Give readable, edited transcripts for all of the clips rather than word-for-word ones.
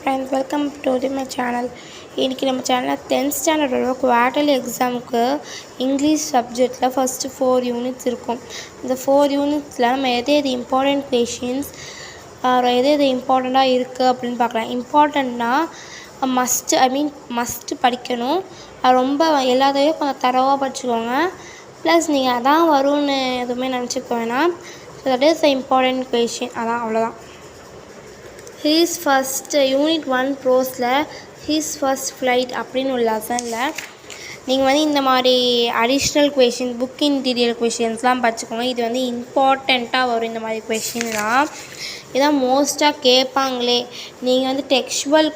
friends, welcome to my channel. இன்றைக்கி நம்ம சேனலில் 10th ஸ்டாண்டர்டோட குவார்ட்டர்லி எக்ஸாமுக்கு இங்கிலீஷ் சப்ஜெக்டில் ஃபஸ்ட்டு 4 யூனிட்ஸ் இருக்கும். இந்த 4 யூனிட்ஸில் நம்ம எது இம்பார்ட்டண்ட் கொஷின்ஸ் எது இம்பார்ட்டண்ட்டாக இருக்குது அப்படின்னு பார்க்கலாம். இம்பார்ட்டண்ட்னா மஸ்ட்டு படிக்கணும். அது ரொம்ப எல்லாத்தையும் கொஞ்சம் தரவாக படிச்சுக்கோங்க. ப்ளஸ் நீங்கள் அதான் வரும்னு எதுவுமே நினச்சிக்க வேணாம். So that is the important question. அவ்வளோதான். ஹீஸ் ஃபஸ்ட் யூனிட் 1 ப்ரோஸில் ஹீஸ் ஃபஸ்ட் ஃப்ளைட் அப்படின்னு ஒரு லெசனில் நீங்கள் இந்த மாதிரி அடிஷ்னல் கொஷின் புக் இன்டீரியர் கொஷின்ஸ்லாம் படிச்சுக்கோங்க. இது இம்பார்ட்டண்ட்டாக வரும். இந்த மாதிரி கொஷின்லாம் இதான் மோஸ்ட்டாக கேட்பாங்களே. நீங்கள் டெக்ஸ்டுவல்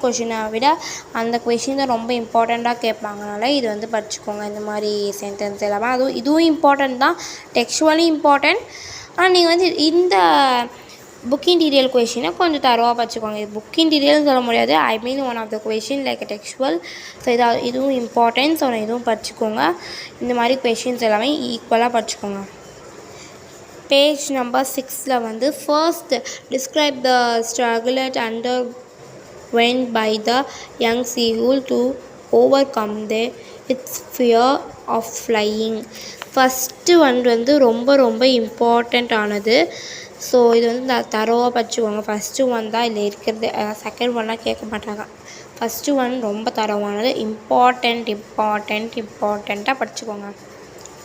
கொஷினை விட அந்த கொஷின் தான் ரொம்ப இம்பார்ட்டண்ட்டாக கேட்பாங்கனால இது படிச்சுக்கோங்க. இந்த மாதிரி சென்டென்ஸ் எல்லாமே இதுவும் இம்பார்ட்டண்ட் தான். டெக்ஸ்டுவலும் இம்பார்ட்டண்ட். ஆனால் நீங்கள் இந்த புக் இன்டீரியல் கொஷினை கொஞ்சம் தரவாக படிச்சுக்கோங்க. இது புக் இன்டீரியல்னு சொல்ல முடியாது. One of the question like textual. So இதுவும் இம்பார்ட்டன்ஸ். ஸோ இதுவும் படிச்சுக்கோங்க. இந்த மாதிரி கொஷின்ஸ் எல்லாமே ஈக்குவலாக படிச்சுக்கோங்க. பேஜ் நம்பர் 6ல் first describe the struggle underwent by the young seagull to overcome its fear of flying. First ரொம்ப ரொம்ப இம்பார்ட்டண்ட் ஆனது. ஸோ இது தரோவாக படிச்சுக்கோங்க. ஃபஸ்ட்டு ஒன் தான் இதில் இருக்கிறது. செகண்ட் ஒன்லாம் கேட்க மாட்டாங்க. ஃபஸ்ட்டு ஒன் ரொம்ப தரவானது. இம்பார்ட்டண்ட்டாக படிச்சுக்கோங்க.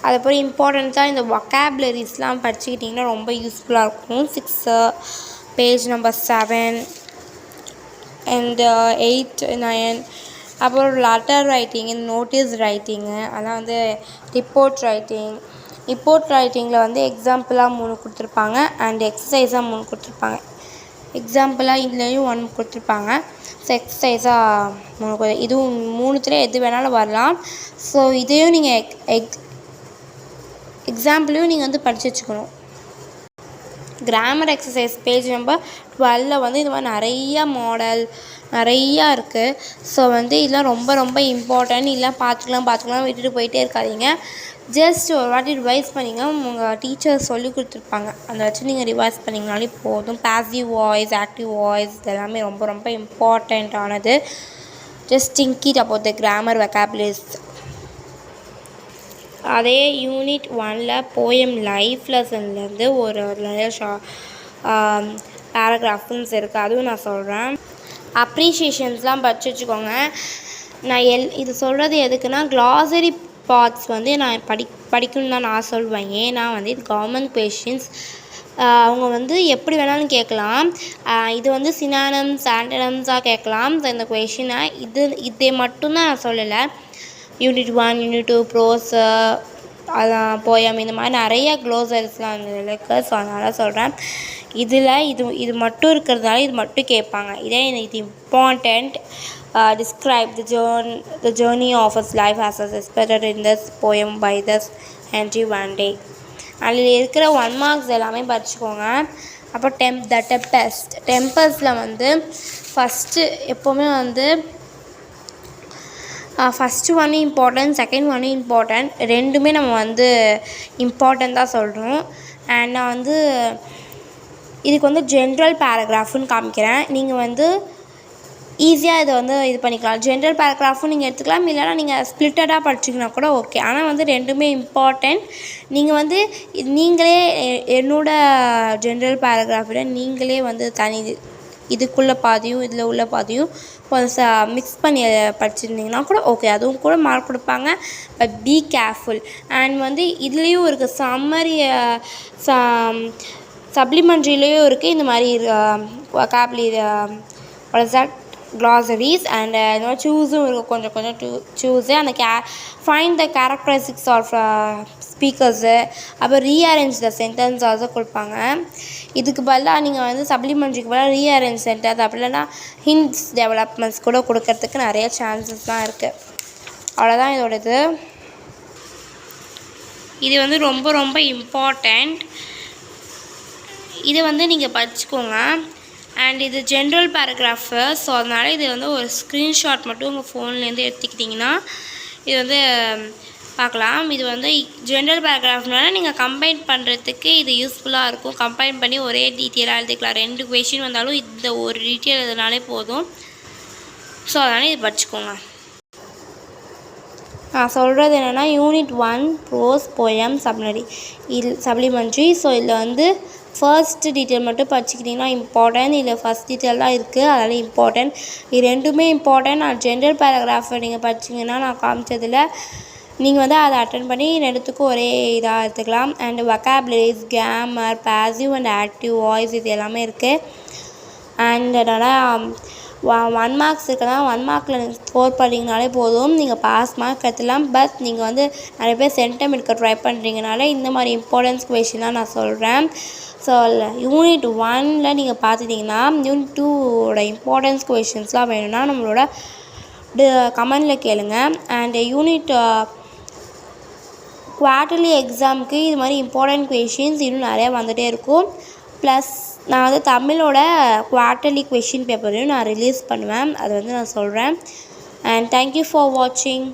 அதுக்கப்புறம் இம்பார்ட்டண்ட்டாக இந்த வொக்காபுலரிஸ்லாம் படிச்சுக்கிட்டிங்கன்னா ரொம்ப யூஸ்ஃபுல்லாக இருக்கும். 6 பேஜ் நம்பர் 7 அண்ட் 8 9 அப்புறம் லெட்டர் ரைட்டிங்கு, நோட்டீஸ் ரைட்டிங்கு, அதெல்லாம் ரிப்போர்ட் ரைட்டிங்கில் எக்ஸாம்பிளாக 3 கொடுத்துருப்பாங்க அண்ட் எக்ஸசைஸாக 3 கொடுத்துருப்பாங்க. எக்ஸாம்பிளாக இதுலேயும் 1 கொடுத்துருப்பாங்க. ஸோ எக்ஸசைஸாக 3 இதுவும் 3த்துல எது வேணாலும் வரலாம். ஸோ இதையும் நீங்கள் எக்ஸாம்பிளையும் நீங்கள் படித்து வச்சுக்கணும். கிராமர் எக்ஸசைஸ் பேஜ் நம்பர் 12ல் இது மாதிரி நிறையா இருக்குது. ஸோ இதெல்லாம் ரொம்ப ரொம்ப இம்பார்ட்டன்ட். இதெல்லாம் பார்த்துக்கலாம் விட்டுட்டு போயிட்டே இருக்காதீங்க. ஜஸ்ட் ஒரு வாட்டி ரிவைஸ் பண்ணிங்க. உங்கள் டீச்சர் சொல்லி கொடுத்துருப்பாங்க. அதை வச்சு நீங்கள் ரிவைஸ் பண்ணிங்கனாலே போதும். பாசிவ் வாய்ஸ், ஆக்டிவ் வாய்ஸ் இதெல்லாமே ரொம்ப ரொம்ப இம்பார்ட்டண்ட்டானது. Just think it about the grammar vocabularies. அதே யூனிட் 1ல் போயம் லைஃப் லெசன்லேருந்து ஒரு நிறைய பேராகிராஃப்ஸ் இருக்குது. அதுவும் நான் சொல்கிறேன். அப்ரிஷியேஷன்ஸ்லாம் படித்து வச்சுக்கோங்க. நான் இது சொல்கிறது எதுக்குன்னா க்ளாசரி பார்ட்ஸ் நான் படிக்கணும்னு தான் நான் சொல்வேன். ஏன்னா இது கவர்மெண்ட் கொஷின்ஸ். அவங்க எப்படி வேணாலும் கேட்கலாம். இது சினானிம்ஸ் ஆன்டனிம்ஸாக கேட்கலாம். இந்த கொஷினை இதை மட்டும்தான் நான் சொல்லலை. யூனிட் 1 யூனிட் 2 ப்ரோஸ், அதான் போயம், இந்த மாதிரி நிறைய க்ளோசரிஸ்லாம் இருக்குது. ஸோ அதனால் சொல்கிறேன். இது மட்டும் இருக்கிறதுனால இது மட்டும் கேட்பாங்க. இது important. Describe the journey of his life as expressed in this poem by this Henry Van Dyke. அதில் இருக்கிற 1 மார்க்ஸ் எல்லாமே படிச்சுக்கோங்க. அப்புறம் த டெம்பஸ்டில் ஃபஸ்ட்டு எப்போவுமே ஃபஸ்ட்டு ஒன்று இம்பார்ட்டன்ட், செகண்ட் ஒன்று இம்பார்ட்டன்ட். ரெண்டுமே நம்ம இம்பார்ட்டன்ட் தான் சொல்கிறோம். அண்ட் நான் இதுக்கு ஜென்ரல் பேராகிராஃப்னு காமிக்கிறேன். நீங்கள் ஈஸியாக இதை இது பண்ணிக்கலாம். ஜென்ரல் பேராகிராஃபும் நீங்கள் எடுத்துக்கலாம். இல்லைனா நீங்கள் ஸ்ப்ளிட்டடாக படிச்சிங்கன்னா கூட ஓகே. ஆனால் ரெண்டுமே இம்பார்ட்டன்ட். நீங்கள் நீங்களே என்னோடய ஜென்ரல் பேராகிராஃபில் நீங்களே தனி இதுக்குள்ளே பாதியும் இதில் உள்ள பாதியும் கொஞ்சம் மிக்ஸ் பண்ணி படிச்சிருந்தீங்கன்னா கூட ஓகே. அதுவும் கூட மார்க் கொடுப்பாங்க. But be careful. அண்ட் இதுலேயும் இருக்குது சம்மரி, சப்ளிமெண்ட்ரிலேயும் இருக்குது இந்த மாதிரி வொக்காபுலரி க்ளாசரிஸ். அண்ட் சூஸும் இருக்குது. கொஞ்சம் சூஸு. அந்த find the characteristics of speakers, அப்புறம் ரீஅரேஞ்ச் த சென்டென்ஸ் ஆல்சோ கொடுப்பாங்க. இதுக்கு பதிலாக நீங்கள் சப்ளிமெண்ட்ரிக்கு பதிலாக ரீஅரேஞ்ச் சென்டென்ஸ் அப்படி இல்லைன்னா ஹிண்ட்ஸ் டெவலப்மெண்ட்ஸ் கூட கொடுக்கறதுக்கு நிறைய சான்சஸ்லாம் இருக்குது. அவ்வளோதான் இதோடது. இது ரொம்ப ரொம்ப இம்பார்ட்டண்ட். இது நீங்கள் படிச்சுக்கோங்க. அண்ட் இது ஜென்ரல் பேராகிராஃபு. ஸோ அதனால் இது ஒரு ஸ்க்ரீன்ஷாட் மட்டும் உங்கள் ஃபோன்லேருந்து எடுத்துக்கிட்டிங்கன்னா இது பார்க்கலாம். இது வந்து ஜென்ரல் பேராகிராஃப்னால நீங்கள் கம்பைன் பண்ணுறதுக்கு இது யூஸ்ஃபுல்லாக இருக்கும். கம்பைன் பண்ணி ஒரே டீட்டெயிலாக எழுதிக்கலாம். 2 கொஷின் வந்தாலும் இந்த ஒரு டீட்டெயில் எழுதினாலே போதும். ஸோ அதனால் இது படிச்சுக்கோங்க. நான் சொல்கிறது என்னென்னா unit 1 prose poem supplementary. So இதில் வந்து ஃபர்ஸ்ட்டு டீட்டெயில் மட்டும் படிச்சுக்கிட்டிங்கன்னா இம்பார்ட்டன்ட். இதில் ஃபஸ்ட் டீட்டெயில் தான் இருக்குது, அதனால் இம்பார்ட்டன்ட். இது ரெண்டுமே இம்பார்ட்டன்ட். நான் ஜென்ரல் பேராகிராஃபை நீங்கள் படிச்சிங்கன்னா நான் காமிச்சதில் நீங்கள் வந்து அதை அட்டன் பண்ணி ரெண்டுத்துக்கும் ஒரே இதாக எடுத்துக்கலாம். And vocabularies, grammar, passive and active voice இது எல்லாமே இருக்குது. அண்ட் அதனால் 1 மார்க்ஸ் இருக்குன்னா 1 மார்க்கில் நீங்கள் ஸ்கோர் பண்ணிங்கனாலே போதும், நீங்கள் பாஸ் மார்க் எடுத்துலாம். பட் நீங்கள் வந்து நிறைய பேர் சென்டம் எடுக்க ட்ரை பண்ணுறீங்கனால இந்த மாதிரி இம்பார்ட்டன்ஸ் கொஷின் தான் நான் சொல்கிறேன். ஸோ யூனிட் 1ல் நீங்கள் பார்த்துட்டிங்கன்னா யூனிட் 2ஓட இம்பார்ட்டன்ஸ் கொஷின்ஸ்லாம் வேணும்னா நம்மளோட கமெண்டில் கேளுங்க. அண்ட் யூனிட் குவார்ட்டர்லி எக்ஸாமுக்கு இது மாதிரி இம்பார்ட்டன்ட் கொஷின்ஸ் இன்னும் நிறையா வந்துகிட்டே இருக்கும். ப்ளஸ் நான் வந்து தமிழோட குவார்ட்டர்லி கொஷின் பேப்பரையும் நான் ரிலீஸ் பண்ணுவேன், அதை வந்து நான் சொல்கிறேன். அண்ட் தேங்க்யூ ஃபார் வாட்சிங்.